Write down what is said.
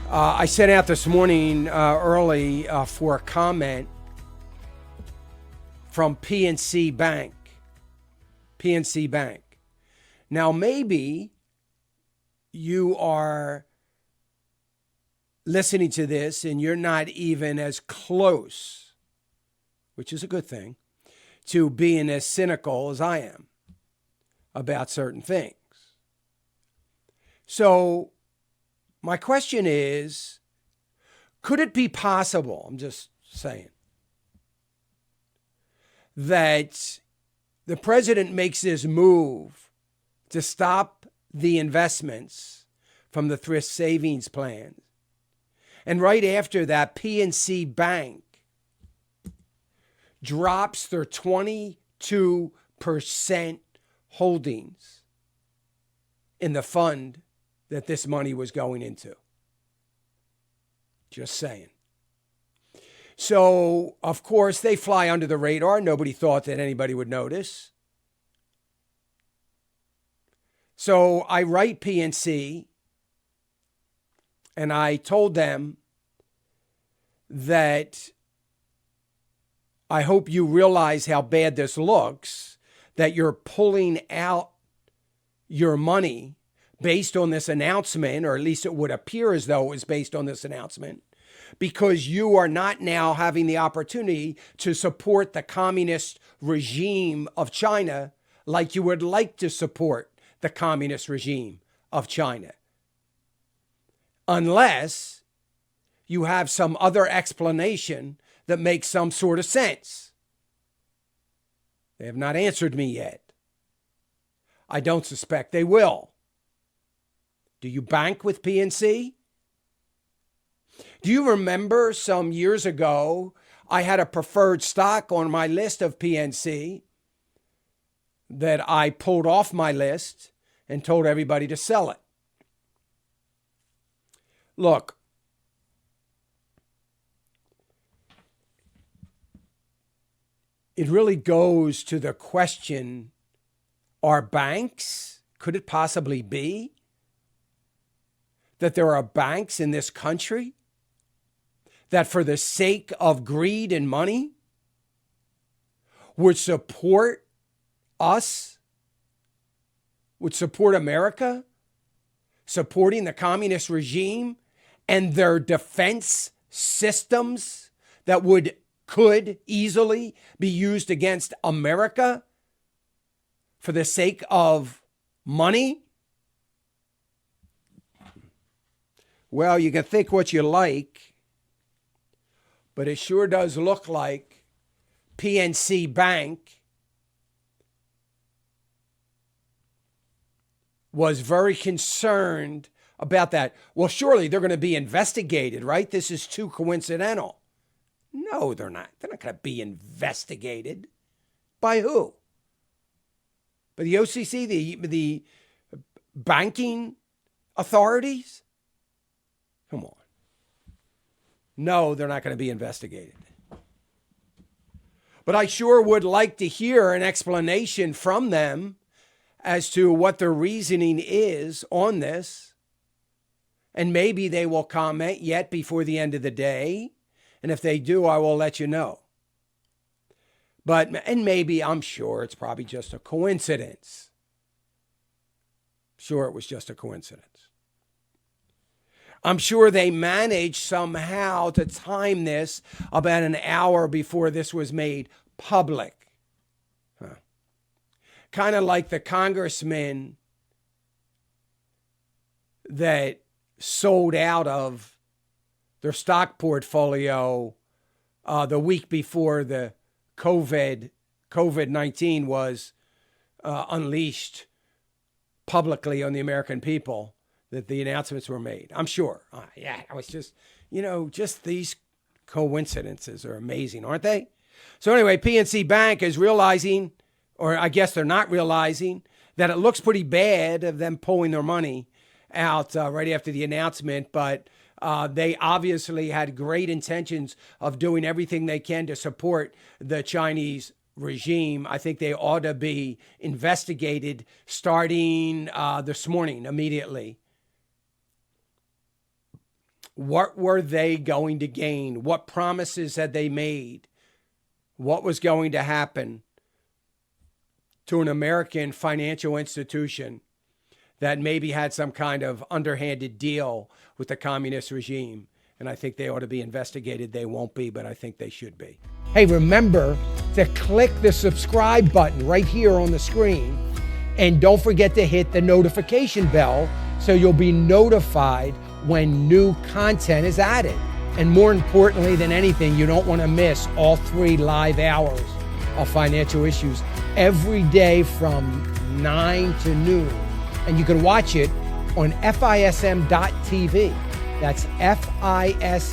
I sent out this morning early for a comment from PNC Bank. PNC Bank. Now, maybe you are listening to this and you're not even as close, which is a good thing, to being as cynical as I am about certain things. So my question is, could it be possible, I'm just saying, that the president makes this move to stop the investments from the thrift savings plan, and right after that, PNC Bank drops their 22% holdings in the fund that this money was going into? Just saying. So, of course, they fly under the radar. Nobody thought that anybody would notice. So I write PNC and I told them that I hope you realize how bad this looks, that you're pulling out your money based on this announcement, or at least it would appear as though it was based on this announcement, because you are not now having the opportunity to support the communist regime of China like you would like to support the communist regime of China, unless you have some other explanation that makes some sort of sense. They have not answered me yet. I don't suspect they will. Do you bank with PNC? Do you remember some years ago, I had a preferred stock on my list of PNC that I pulled off my list and told everybody to sell it? Look, it really goes to the question, are banks, could it possibly be that there are banks in this country that for the sake of greed and money would support us, would support America, supporting the communist regime and their defense systems that could easily be used against America for the sake of money? Well, you can think what you like, but it sure does look like PNC Bank was very concerned about that. Well, surely they're going to be investigated, right? This is too coincidental. No, they're not. They're not going to be investigated. By who? By the OCC, the banking authorities? Come on. No, they're not going to be investigated. But I sure would like to hear an explanation from them as to what their reasoning is on this. And maybe they will comment yet before the end of the day. And if they do, I will let you know. And maybe, I'm sure it's probably just a coincidence. Sure, it was just a coincidence. I'm sure they managed somehow to time this about an hour before this was made public. Kind of like the congressman that sold out of their stock portfolio the week before the COVID-19 was unleashed publicly on the American people, that the announcements were made. I'm sure. It was just, just these coincidences are amazing, aren't they? So anyway, PNC Bank is realizing, or I guess they're not realizing, that it looks pretty bad of them pulling their money out right after the announcement, but they obviously had great intentions of doing everything they can to support the Chinese regime. I think they ought to be investigated starting this morning, immediately. What were they going to gain? What promises had they made? What was going to happen to an American financial institution that maybe had some kind of underhanded deal with the communist regime? And I think they ought to be investigated. They won't be, but I think they should be. Hey, remember to click the subscribe button right here on the screen. And don't forget to hit the notification bell so you'll be notified when new content is added. And more importantly than anything, you don't want to miss all 3 live hours of Financial Issues every day from 9 to noon. And you can watch it on FISM.tv. That's FISM.tv.